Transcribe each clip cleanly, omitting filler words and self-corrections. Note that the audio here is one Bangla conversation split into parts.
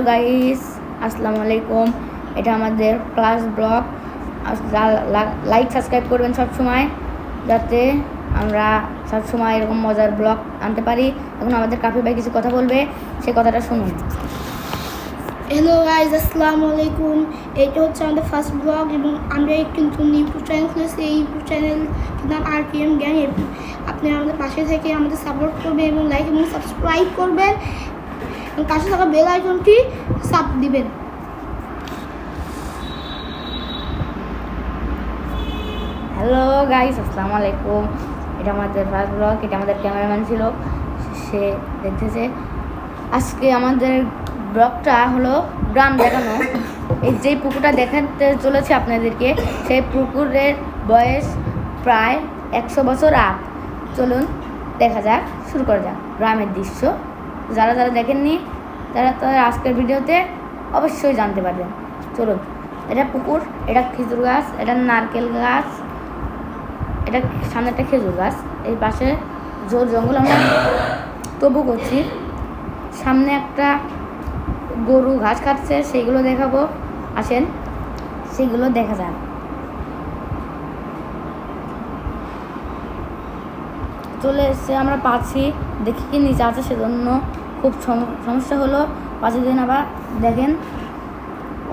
গাইস, আসসালামু আলাইকুম। এটা আমাদের ক্লাস ব্লগ। লাইক সাবস্ক্রাইব করবেন সব সময়, যাতে আমরা সব সময় এরকম মজার ব্লগ আনতে পারি। এখন আমাদের কাফি ভাই কিছু কথা বলবে, সেই কথাটা শুনুন। হ্যালো গাইজ, আসসালামু আলাইকুম। এটা হচ্ছে আমাদের ফার্স্ট ব্লগ এবং আমরা কিন্তু ইউটিউব চ্যানেল খুলেছি। এই ইউটিউব চ্যানেল নাম RPM জ্ঞান। আপনি আমাদের পাশে থেকে আমাদের সাপোর্ট করবেন এবং লাইক এবং সাবস্ক্রাইব করবেন এবং পাশে থাকা বেল আইকনটি চাপ দিবেন। হ্যালো গাইস, আসসালামু আলাইকুম। এটা আমাদের ফার্স্ট ব্লগ। এটা আমাদের ক্যামেরাম্যান ছিল, সে দেখতেছে। আজকে আমাদের ব্লগটা হলো গ্রাম দেখানো। এই যে পুকুরটা দেখাতে চলেছে আপনাদেরকে, সেই পুকুরের বয়স প্রায় 100 বছর আগ। চলুন দেখা যাক, শুরু করা যাক গ্রামের দৃশ্য। যারা যারা দেখেননি তারা আজকের ভিডিওতে অবশ্যই জানতে পারবেন। চলুন, এটা পুকুর, এটা খেজুর গাছ, এটা নারকেল গাছ, এটা সামনে একটা খেজুর গাছ, এই পাশে জোর জঙ্গল আমরা তবু করছি। সামনে একটা গরু ঘাস খাচ্ছে, সেইগুলো দেখাবো, আসেন সেগুলো দেখা যাক। চলে এসছে, আমরা পাচ্ছি দেখি কি নিচে আছে, সেজন্য খুব সমস্যা হলো। পাশে দিন আবার দেখেন,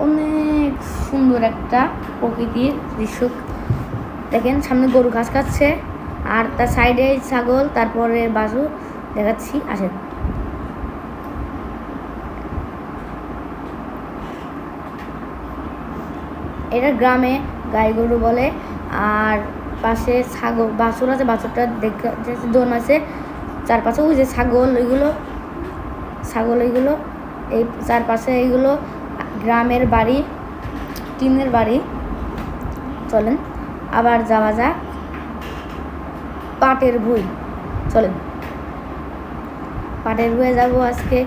অনেক সুন্দর একটা প্রকৃতির দৃশ্য। দেখেন সামনে গরু ঘাস খাচ্ছে, আর তার সাইডে ছাগল, তারপরে বাছুর দেখাচ্ছি, আসেন। এটা গ্রামে গাই গরু বলে। আর পাশে ছাগল বাছুর আছে, বাছুরটা দেখে দোন আছে। চারপাশে ওই যে ছাগল, ওইগুলো এই চারপাশে এইগুলো গ্রামের বাড়ি, টিনের বাড়ি। চলেন আবার যাওয়া যাক পাটের ভুঁই। চলেন পাটের ভুঁয়ে যাবো আজকে।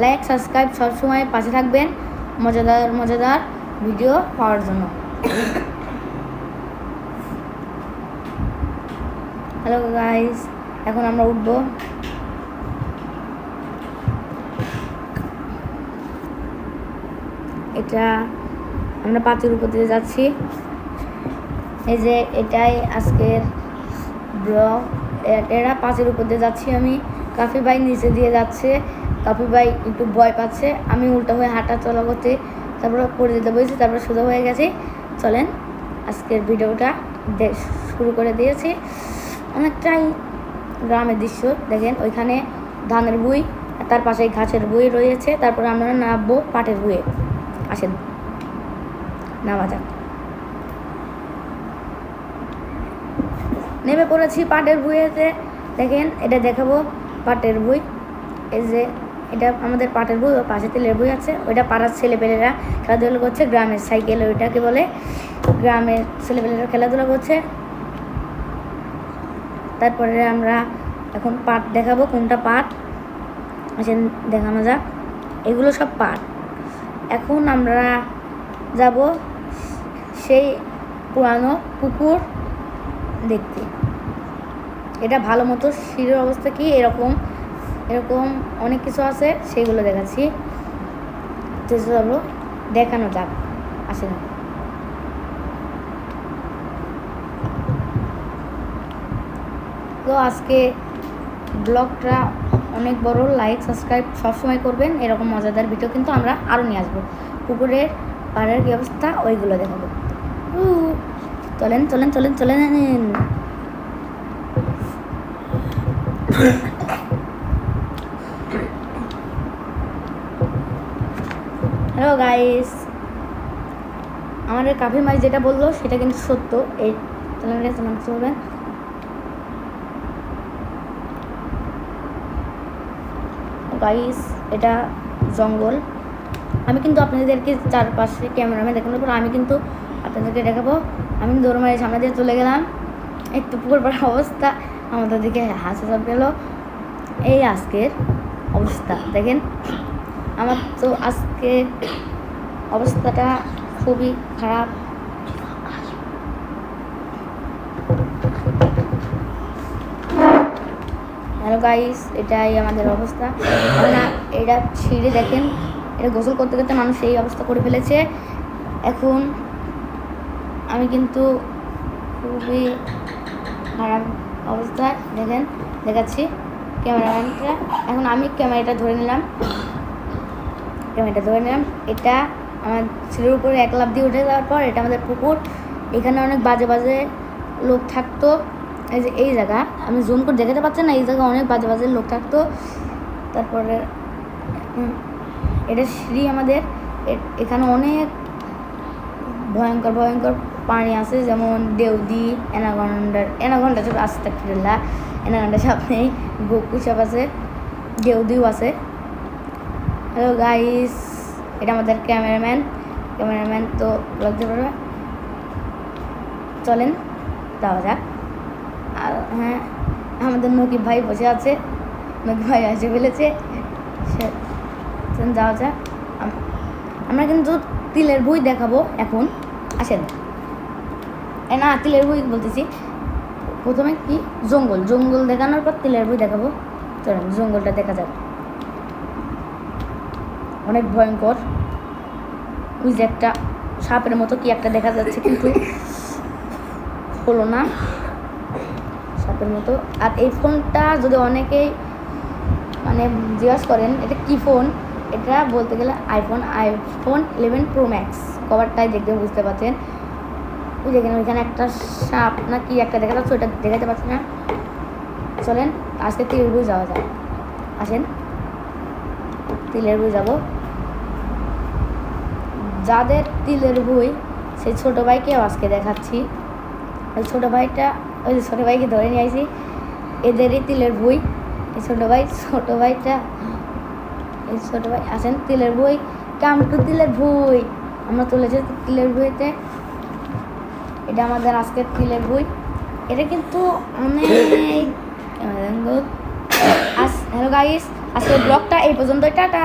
লাইক সাবস্ক্রাইব সবসময় পাশে থাকবেন মজাদার ভিডিও পাওয়ার জন্য। হ্যালো গাইস, এখন আমরা উঠবো। এটা আমরা পাতের উপর দিয়ে যাচ্ছি। এই যে এটাই আজকের ব্লগ। এরা পাঁচের উপর দিয়ে যাচ্ছি আমি। কাফি ভাই নিচে দিয়ে যাচ্ছে। কাফি ভাই একটু ভয় পাচ্ছে। আমি উল্টা হয়ে হাঁটা চলা করতে, তারপরে পড়ে যেতে বলছি, তারপরে সোজা হয়ে গেছি। চলেন আজকের ভিডিওটা শুরু করে দিয়েছি। অনেকটাই গ্রামের দৃশ্য। দেখেন ওইখানে ধানের বই, তার পাশে ঘাসের বই রয়েছে। তারপরে আমরা নামবো পাটের বইয়ে। আসেন নামা যাক। নেমে পড়েছি পাটের বইয়েতে। দেখেন এটা দেখাবো পাটের বই। এই যে এটা আমাদের পাটের বই, ও পাশে তেলের বই আছে। ওইটা পাড়ার ছেলেপেলেরা খেলাধুলা করছে। গ্রামের সাইকেল ওইটাকে বলে, গ্রামের ছেলেপেলেরা খেলাধুলা করছে। তারপরে আমরা এখন পাট দেখাবো, কোনটা পাট আসেন দেখানো যাক। এগুলো সব পাট। এখন আমরা যাব সেই পুরানো পুকুর দেখতে। এটা ভালো মতো সিঁড়ির অবস্থা কি, এরকম অনেক কিছু আছে, সেইগুলো দেখাচ্ছি। চলো দেখানো যাক, আসেন। তো আজকে ব্লগটা অনেক বড়। লাইক সাবস্ক্রাইব সবসময় করবেন। এরকম মজাদার ভিডিও কিন্তু আমরা আরও নিয়ে আসবো। পুকুরের পাড়ের কী অবস্থা ওইগুলো দেখাবো। চলেন। হ্যালো গাইস, আমাদের কাফি মাই যেটা বললো সেটা কিন্তু সত্য। এই চ্যানেলটা চলবেন। গাইস এটা জঙ্গল। আমি কিন্তু আপনাদেরকে চারপাশে ক্যামেরাম্যান দেখানোর পর আমি কিন্তু আপনাদেরকে দেখাবো। আমি দৌড় মারি সামনে দিয়ে চলে গেলাম। একটু পুকুর পাড়ার অবস্থা আমাদের দিকে হাসি সব গেল। এই আজকের অবস্থা দেখেন। আমার তো আজকে অবস্থাটা খুবই খারাপ। হ্যালো গাইস, এটাই আমাদের অবস্থা। না, এটা ছিঁড়ে দেখেন, এটা গোসল করতে করতে মানুষ এই অবস্থা করে ফেলেছে। এখন আমি কিন্তু খুবই খারাপ অবস্থা, দেখেন দেখাচ্ছি ক্যামেরাম্যানটা। এখন আমি ক্যামেরাটা ধরে নিলাম, এটা আমার ছেলের উপরে এক লাফ দিয়ে উঠে যাওয়ার পর এটা আমাদের পুকুর। এখানে অনেক বাজে বাজে লোক থাকতো। এই যে এই জায়গা আমি জুম করে দেখাতে পারছি না, এই জায়গায় অনেক বাজে বাজে লোক থাকতো। তারপরে এটা সিঁড়ি আমাদের, এখানে অনেক ভয়ঙ্কর ভয়ঙ্কর প্রাণী আছে, যেমন দেউদি, অ্যানাকন্ডা সব আস্তে ফিরলা, অ্যানাকন্ডা সাপ নেই, গোকু সাপ আছে, দেউদিও আছে। হ্যালো গাইস, এটা আমাদের ক্যামেরাম্যান তো লাগতে পারবে। চলেন যাওয়া যাক। আর হ্যাঁ, আমাদের নকিব ভাই বসে আছে, নকিব ভাই এসে ফেলেছে, যাওয়া যাক। আমরা কিন্তু তিলের বই দেখাবো এখন, আসেন। না, তিলের বই বলতেছি, প্রথমে কি জঙ্গল দেখানোর পর তিলের বই দেখাবো। চলেন জঙ্গলটা দেখা যাক, অনেক ভয়ঙ্কর। ওই যে একটা সাপের মতো কি একটা দেখা যাচ্ছে, কিন্তু হলো না, সাপের মতো। আর এই ফোনটা যদি অনেকেই মানে জিজ্ঞাসা করেন এটা কি ফোন, এটা বলতে গেলে আইফোন 11 Pro Max। কভারটাই দেখতে বুঝতে পারছেন। ওই দেখেন ওইখানে একটা সাপ না কি একটা দেখা যাচ্ছে, ওইটা দেখাতে পারছি না। চলেন আজকে তিলের বই যাওয়া যায়, আসেন তিলের বই যাব। যাদের তিলের বই সেই ছোটো ভাইকেও আজকে দেখাচ্ছি। ওই ছোটো ভাইটা, ওই ছোটো ভাইকে ধরে নিয়ে আসি, এদেরই তিলের বই। এই ছোটো ভাইটা, এই ছোটো ভাই আসেন তিলের বই, কাম টু তিলের বই আমরা তুলেছি তিলের বইতে। এটা আমাদের আজকের তিলের বই। এটা কিন্তু অনেক হ্যালো গাইস, আজকের ব্লগটা এই পর্যন্ত, টাটা।